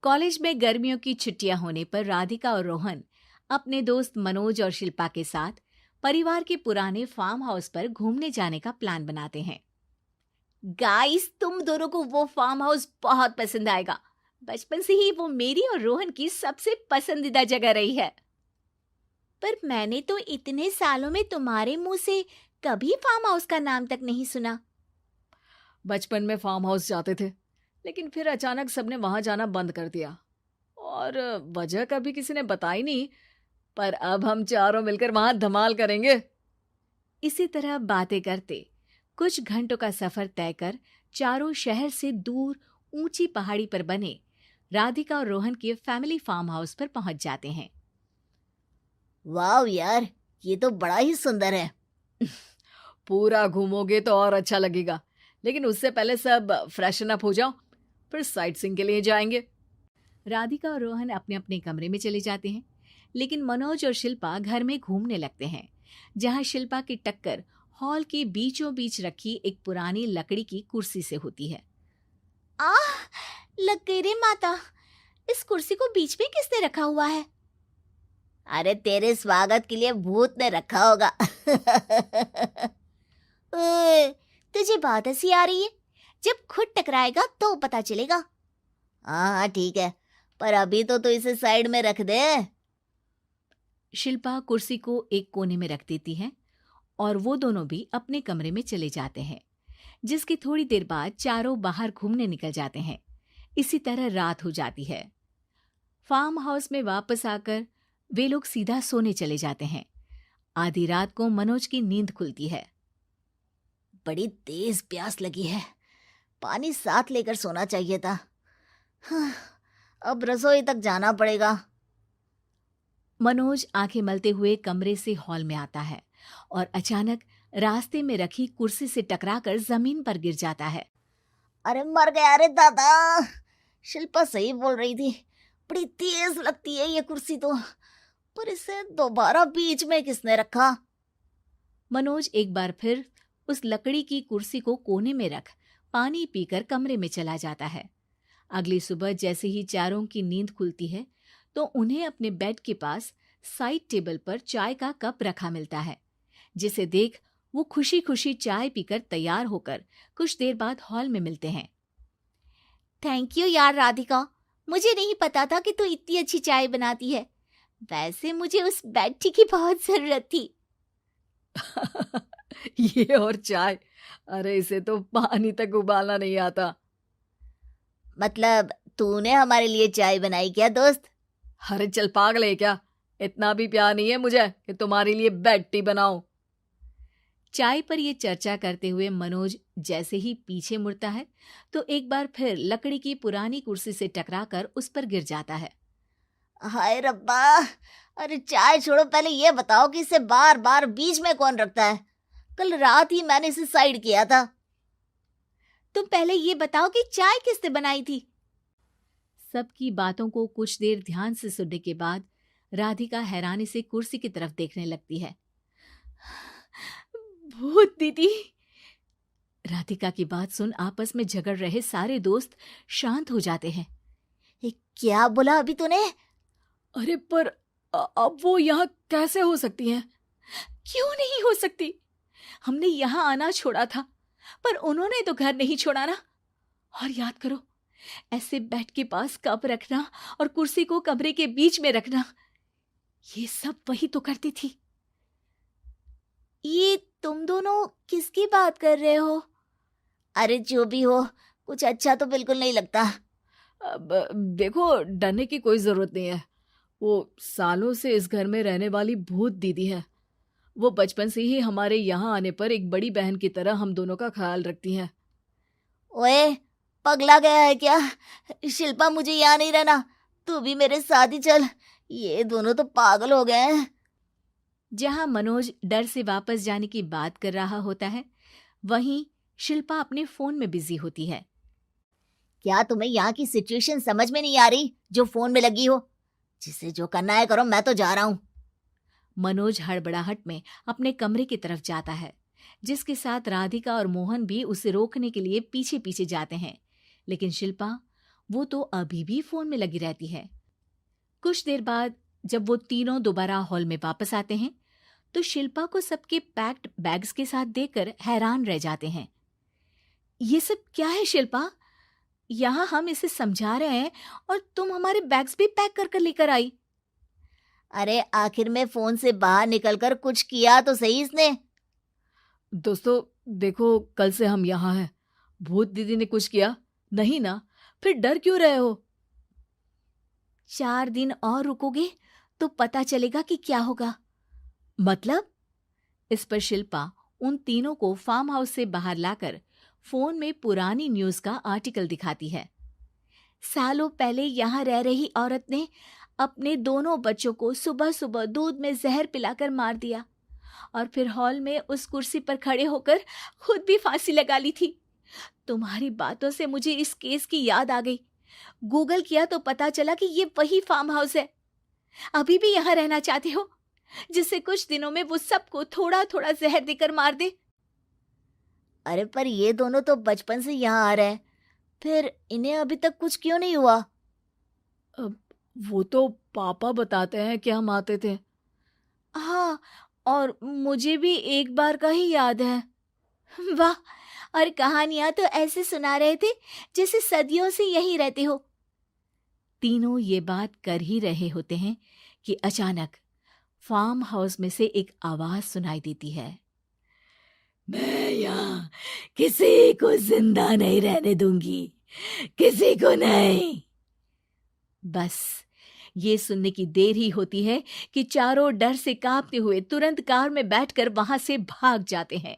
College में गर्मियों की छुट्टियां होने पर राधिका और रोहन अपने दोस्त मनोज और शिल्पा के साथ परिवार के पुराने फार्म हाउस पर घूमने जाने का प्लान बनाते हैं। गाइस, तुम दोनों को वो फार्म हाउस बहुत पसंद आएगा। बचपन से ही वो मेरी और रोहन की सबसे पसंदीदा जगह रही है। पर मैंने तो इतने सालों में तुम्हारे मुंह से कभी फार्म हाउस का नाम तक नहीं सुना। बचपन में फार्म हाउस जाते थे, लेकिन फिर अचानक सबने वहां जाना बंद कर दिया और वजह कभी किसी ने बताई नहीं। पर अब हम चारों मिलकर वहां धमाल करेंगे। इसी तरह बातें करते कुछ घंटों का सफर तय कर चारों शहर से दूर ऊंची पहाड़ी पर बने राधिका और रोहन के फैमिली फार्म हाउस पर पहुंच जाते हैं। वाह यार, ये तो बड़ा ही सुंदर है। पूरा घूमोगे तो और अच्छा लगेगा, लेकिन उससे पहले सब फ्रेशन अप हो जाओ, फिर साइट सीइंग के लिए जाएंगे। राधिका और रोहन अपने अपने कमरे में चले जाते हैं, लेकिन मनोज और शिल्पा घर में घूमने लगते हैं, जहां शिल्पा की टक्कर हॉल के बीचों बीच रखी एक पुरानी लकड़ी की कुर्सी से होती है। आह, लग गई रे माता, इस कुर्सी को बीच में किसने रखा हुआ है? अरे तेरे स्वागत के लिए भूत ने रखा होगा। ओए, तुझे बहुत हंसी आ रही है। जब खुद टकराएगा तो पता चलेगा। हाँ ठीक है, पर अभी तो इसे साइड में रख दे। शिल्पा कुर्सी को एक कोने में रख देती है और वो दोनों भी अपने कमरे में चले जाते हैं, जिसकी थोड़ी देर बाद चारों बाहर घूमने निकल जाते हैं। इसी तरह रात हो जाती है। फार्म हाउस में वापस आकर वे लोग सीधा सोने चले जाते हैं। आधी रात को मनोज की नींद खुलती है। बड़ी तेज प्यास लगी है, पानी साथ लेकर सोना चाहिए था। अब रसोई तक जाना पड़ेगा। मनोज आंखें मलते हुए कमरे से हॉल में आता है और अचानक रास्ते में रखी कुर्सी से टकराकर जमीन पर गिर जाता है। अरे मर गया रे दादा, शिल्पा सही बोल रही थी, बड़ी तेज लगती है ये कुर्सी तो, पर इसे दोबारा बीच में किसने रखा? मनोज एक बार फिर उस लकड़ी की कुर्सी को कोने में रख पानी पीकर कमरे में चला जाता है। अगली सुबह जैसे ही चारों की नींद खुलती है तो उन्हें अपने बेड के पास साइड टेबल पर चाय का कप रखा मिलता है, जिसे देख वो खुशी खुशी चाय पीकर तैयार होकर कुछ देर बाद हॉल में मिलते हैं। थैंक यू यार राधिका, मुझे नहीं पता था कि तू इतनी अच्छी चाय बनाती है। वैसे मुझे उस बेड टी की बहुत जरूरत थी। ये और चाय, अरे इसे तो पानी तक उबालना नहीं आता। मतलब तूने हमारे लिए चाय बनाई क्या दोस्त? अरे चल पागल है क्या, इतना भी प्यार नहीं है मुझे कि तुम्हारे लिए बेड टी बनाऊं। चाय पर ये चर्चा करते हुए मनोज जैसे ही पीछे मुड़ता है तो एक बार फिर लकड़ी की पुरानी कुर्सी से टकराकर उस पर गिर जाता है। हाय रब्बा, अरे चाय छोड़ो, पहले ये बताओ कि इसे बार बार बीच में कौन रखता है? कल रात ही मैंने इसे साइड किया था। तुम पहले ये बताओ कि चाय किसने बनाई थी? सबकी बातों को कुछ देर ध्यान से सुनने के बाद राधिका हैरानी से कुर्सी की तरफ देखने लगती है। भूत दीदी। राधिका की बात सुन आपस में झगड़ रहे सारे दोस्त शांत हो जाते हैं। क्या बोला अभी तूने? अरे पर अब वो यहाँ कैसे हो सकती हैं? क्यों नहीं हो सकती? हमने यहाँ आना छोड़ा था, पर उन्होंने तो घर नहीं छोड़ा ना। और याद करो, ऐसे बेड के पास कप रखना और कुर्सी को कमरे के बीच में रखना, ये सब वही तो करती थी। ये तुम दोनों किसकी बात कर रहे हो? अरे जो भी हो, कुछ अच्छा तो बिल्कुल नहीं लगता। अब देखो, डरने की कोई जरूरत नहीं है। वो सालों से इस घर में रहने वाली भूत दीदी है। वो बचपन से ही हमारे यहाँ आने पर एक बड़ी बहन की तरह हम दोनों का ख्याल रखती हैं। ओए, पगला गया है क्या? शिल्पा, मुझे यहाँ नहीं रहना, तू भी मेरे साथ ही चल। ये दोनों तो पागल हो गए हैं। जहां मनोज डर से वापस जाने की बात कर रहा होता है, वहीं शिल्पा अपने फोन में बिजी होती है। क्या तुम्हें यहाँ की सिचुएशन समझ में नहीं आ रही जो फोन में लगी हो? जिसे जो करना है करो, मैं तो जा रहा हूँ। मनोज हड़बड़ाहट में अपने कमरे की तरफ जाता है, जिसके साथ राधिका और मोहन भी उसे रोकने के लिए पीछे पीछे जाते हैं, लेकिन शिल्पा वो तो अभी भी फोन में लगी रहती है। कुछ देर बाद जब वो तीनों दोबारा हॉल में वापस आते हैं तो शिल्पा को सबके पैक्ड बैग्स के साथ देखकर हैरान रह जाते हैं। ये सब क्या है शिल्पा? यहाँ हम इसे समझा रहे हैं और तुम हमारे बैग्स भी पैक कर कर लेकर आई। अरे आखिर में फोन से बाहर निकलकर कुछ किया तो सही इसने। दोस्तों देखो, कल से हम यहाँ हैं। भूत दीदी ने कुछ किया नहीं ना? फिर डर क्यों रहे हो? 4 दिन और रुकोगे तो पता चलेगा कि क्या होगा। मतलब? इस पर शिल्पा उन तीनों को फार्म हाउस से बाहर लाकर फोन में पुरानी न्यूज का आर्टिकल दिखाती है। सालों पहले यहाँ रह रही औरत ने अपने दोनों बच्चों को सुबह सुबह दूध में जहर पिलाकर मार दिया और फिर हॉल में उस कुर्सी पर खड़े होकर खुद भी फांसी लगा ली थी। तुम्हारी बातों से मुझे इस केस की याद आ गई। गूगल किया तो पता चला कि ये वही फार्म हाउस है। अभी भी यहाँ रहना चाहते हो जिससे कुछ दिनों में वो सबको थोड़ा थोड़ा जहर देकर मार दे? अरे पर ये दोनों तो बचपन से यहाँ आ रहे हैं, फिर इन्हें अभी तक कुछ क्यों नहीं हुआ? वो तो पापा बताते हैं कि हम आते थे। हाँ, और मुझे भी एक बार का ही याद है। वाह, और कहानियां तो ऐसे सुना रहे थे जैसे सदियों से यहीं रहते हो। तीनों ये बात कर ही रहे होते हैं कि अचानक फार्म हाउस में से एक आवाज सुनाई देती है। मैं यहाँ किसी को जिंदा नहीं रहने दूंगी, किसी को नहीं। बस ये सुनने की देर ही होती है कि चारों डर से कांपते हुए तुरंत कार में बैठकर वहां से भाग जाते हैं।